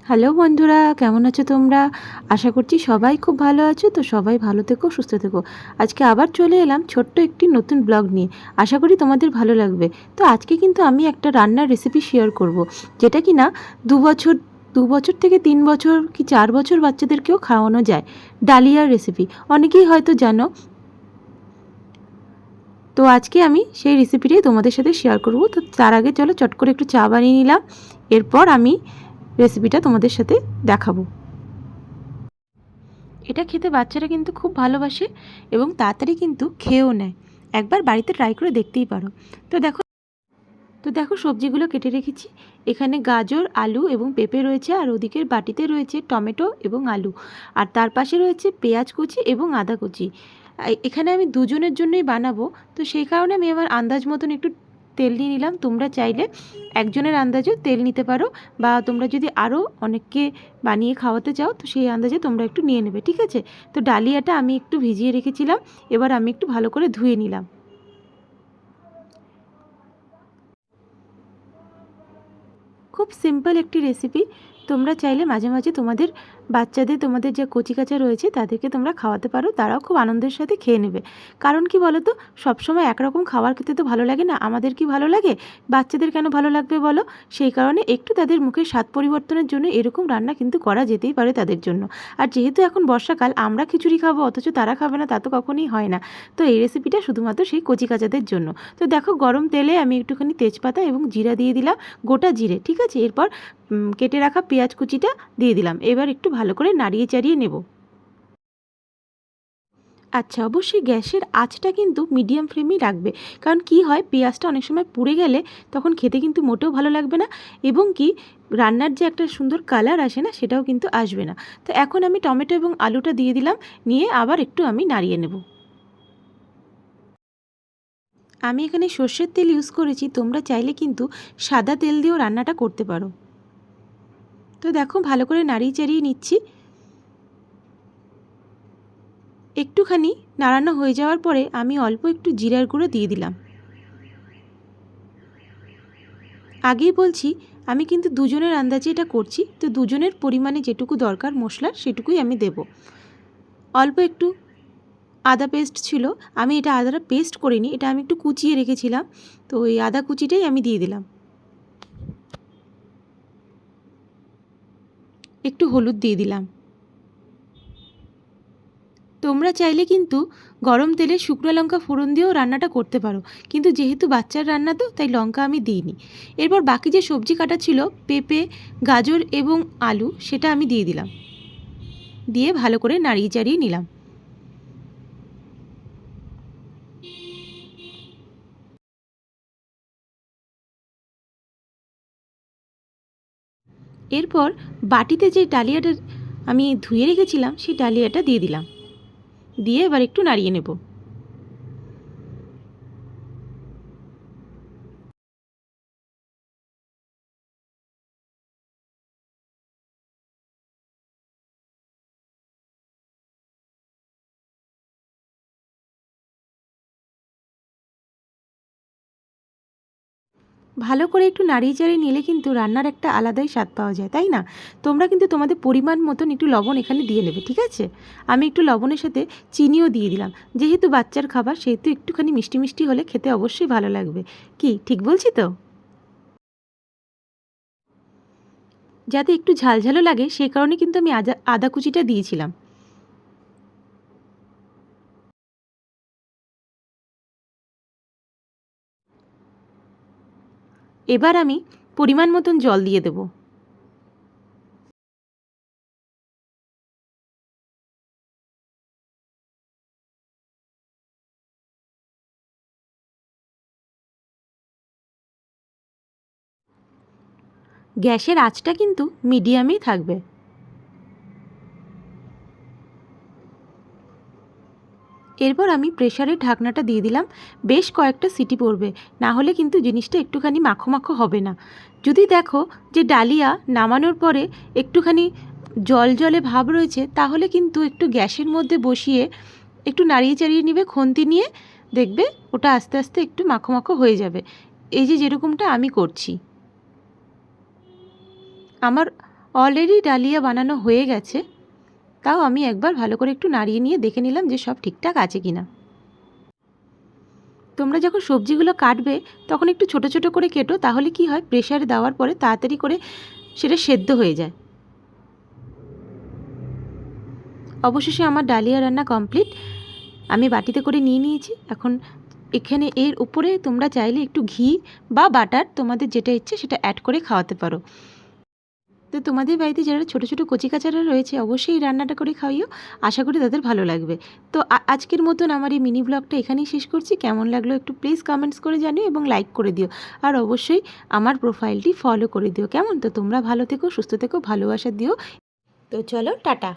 Hello বন্ধুরা, কেমন আছো তোমরা? আশা করছি সবাই খুব ভালো আছো। তো সবাই ভালো থেকো, সুস্থ থেকো। আজকে আবার চলে এলাম ছোট্ট একটি নতুন ব্লগ নিয়ে। আশা করি তোমাদের ভালো লাগবে। তো আজকে কিন্তু আমি একটা রান্নার রেসিপি শেয়ার করব, যেটা কি না 2 বছর থেকে 3 বছর কি 4 বছর বাচ্চাদেরকেও খাওয়ানো যায়। ডালিয়ার রেসিপি অনেকেই হয়তো জানো। তো আজকে আমি সেই রেসিপিটাই তোমাদের সাথে শেয়ার করব। তো তার আগে চলো চট করে একটু চা বানিয়ে নিলাম, এরপর আমি রেসিপিটা তোমাদের সাথে দেখাবো। এটা খেতে বাচ্চারা কিন্তু খুব ভালোবাসে এবং তাড়াতাড়ি কিন্তু খেয়েও নেয়। একবার বাড়িতে ট্রাই করে দেখতেই পারো। তো দেখো সবজিগুলো কেটে রেখেছি। এখানে গাজর, আলু এবং পেঁপে রয়েছে, আর ওদিকের বাটিতে রয়েছে টমেটো এবং আলু, আর তার পাশে রয়েছে পেঁয়াজ কুচি এবং আদা কুচি। এখানে আমি দুজনের জন্যই বানাবো, তো সেই কারণে আমি আমার আন্দাজ মতন একটু তেল নিয়ে নিলাম। তোমরা চাইলে একজনের আন্দাজেও তেল নিতে পারো, বা তোমরা যদি আরও অনেককে বানিয়ে খাওয়াতে চাও তো সেই আন্দাজে তোমরা একটু নিয়ে নেবে, ঠিক আছে? তো ডালিয়াটা আমি একটু ভিজিয়ে রেখেছিলাম, এবার আমি একটু ভালো করে ধুয়ে নিলাম। খুব সিম্পল একটি রেসিপি। তোমরা চাইলে মাঝে মাঝে তোমাদের বাচ্চাদের, তোমাদের যে কচিকাঁচা রয়েছে তাদেরকে তোমরা খাওয়াতে পারো, তারাও খুব আনন্দের সাথে খেয়ে নেবে। কারণ কি বলো তো, সবসময় একরকম খাবার খেতে তো ভালো লাগে না। আমাদের কি ভালো লাগে, বাচ্চাদের কেন ভালো লাগবে বলো? সেই কারণে একটু তাদের মুখের স্বাদ পরিবর্তনের জন্য এরকম রান্না কিন্তু করা যেতেই পারে তাদের জন্য। আর যেহেতু এখন বর্ষাকাল, আমরা খিচুড়ি খাবো অথচ তারা খাবে না, তা তো কখনোই হয় না। তো এই রেসিপিটা শুধুমাত্র সেই কচিকাঁচাদের জন্য। তো দেখো, গরম তেলে আমি একটুখানি তেজপাতা এবং জিরা দিয়ে দিলাম, গোটা জিরে, ঠিক আছে? এরপর কেটে রাখা পেঁয়াজ কুচিটা দিয়ে দিলাম। এবার একটু ভালো করে নাড়িয়ে চাড়িয়ে নেব। আচ্ছা, অবশ্যই গ্যাসের আঁচটা কিন্তু মিডিয়াম ফ্লেমেই রাখবে। কারণ কি হয়, পেঁয়াজটা অনেক সময় পুড়ে গেলে তখন খেতে কিন্তু মোটেও ভালো লাগবে না, এবং কি রান্নার যে একটা সুন্দর কালার আসে না, সেটাও কিন্তু আসবে না। তো এখন আমি টমেটো এবং আলুটা দিয়ে দিলাম, নিয়ে আবার একটু আমি নাড়িয়ে নেব। আমি এখানে সর্ষের তেল ইউজ করেছি, তোমরা চাইলে কিন্তু সাদা তেল দিয়েও রান্নাটা করতে পারো। তো দেখো, ভালো করে নাড়িয়ে চাড়িয়ে নিচ্ছি। একটুখানি নাড়ানো হয়ে যাওয়ার পরে আমি অল্প একটু জিরার গুঁড়ো দিয়ে দিলাম। আগেই বলছি, আমি কিন্তু দুজনের আন্দাজে এটা করছি, তো দুজনের পরিমাণে যেটুকু দরকার মশলার সেটুকুই আমি দেব। অল্প একটু আদা পেস্ট ছিল, আমি এটা আদাটা পেস্ট করিনি, এটা আমি একটু কুচিয়ে রেখেছিলাম, তো ওই আদা কুচিটাই আমি দিয়ে দিলাম। একটু হলুদ দিয়ে দিলাম। তোমরা চাইলে কিন্তু গরম তেলে শুকনো লঙ্কা ফোড়ন দিয়েও রান্নাটা করতে পারো, কিন্তু যেহেতু বাচ্চার রান্না তো তাই লঙ্কা আমি দিইনি। এরপর বাকি যে সবজি কাটা ছিল, পেঁপে, গাজর এবং আলু, সেটা আমি দিয়ে দিলাম, দিয়ে ভালো করে নাড়িয়ে চাড়িয়ে নিলাম। এরপর বাটিতে যে ডালিয়াটা আমি ধুয়ে রেখেছিলাম সেই ডালিয়াটা দিয়ে দিলাম, দিয়ে এবার একটু নাড়িয়ে নেব। ভালো করে একটু নাড়িয়ে চাড়িয়ে নিলে কিন্তু রান্নার একটা আলাদাই স্বাদ পাওয়া যায়, তাই না? তোমরা কিন্তু তোমাদের পরিমাণ মতন একটু লবণ এখানে দিয়ে নেবে, ঠিক আছে? আমি একটু লবণের সাথে চিনিও দিয়ে দিলাম। যেহেতু বাচ্চার খাবার, সেহেতু একটুখানি মিষ্টি মিষ্টি হলে খেতে অবশ্যই ভালো লাগবে। কি ঠিক বলছি তো? যাতে একটু ঝালঝালও লাগে সেই কারণে কিন্তু আমি আদা আদা কুচিটা দিয়েছিলাম। এবার আমি পরিমাণ মতন জল দিয়ে দেবো। গ্যাসের আঁচটা কিন্তু মিডিয়ামেই থাকবে। এরপর আমি প্রেসারের ঢাকনাটা দিয়ে দিলাম। বেশ কয়েকটা সিটি পড়বে, না হলে কিন্তু জিনিসটা একটুখানি মাখো মাখো হবে না। যদি দেখো যে ডালিয়া নামানোর পরে একটুখানি জল জলে ভাব রয়েছে, তাহলে কিন্তু একটু গ্যাসের মধ্যে বসিয়ে একটু নাড়িয়ে চাড়িয়ে নিবে খুন্তি নিয়ে, দেখবে ওটা আস্তে আস্তে একটু মাখো মাখো হয়ে যাবে। এই যে যেরকমটা আমি করছি। আমার অলরেডি ডালিয়া বানানো হয়ে গেছে, তাও আমি একবার ভালো করে একটু নাড়িয়ে নিয়ে দেখে নিলাম যে সব ঠিকঠাক আছে কিনা। তোমরা যখন সবজিগুলো কাটবে তখন একটু ছোট ছোট করে কেটো, তাহলে কি হয় প্রেসারে দেওয়ার পরে তাড়াতাড়ি করে সেটা সেদ্ধ হয়ে যায়। অবশেষে আমার ডালিয়া রান্না কমপ্লিট। আমি বাটিতে করে নিয়ে নিয়েছি। এখন এখানে এর উপরে তোমরা চাইলে একটু ঘি বা বাটার, তোমাদের যেটা ইচ্ছে সেটা অ্যাড করে খাওয়াতে পারো। তো তোমাদের বাড়িতে যারা ছোটো ছোটো কচিকাচারা রয়েছে অবশ্যই এই রান্নাটা করে খাইও, আশা করি তাদের ভালো লাগবে। তো আজকের মতন আমার এই মিনি ব্লগটা এখানেই শেষ করছি। কেমন লাগলো একটু প্লিজ কমেন্টস করে জানিও এবং লাইক করে দিও। আর অবশ্যই আমার প্রোফাইলটি ফলো করে দিও। কেমন? তো তোমরা ভালো থেকো, সুস্থ থেকো, ভালোবাসা দিও। তো চলো টাটা।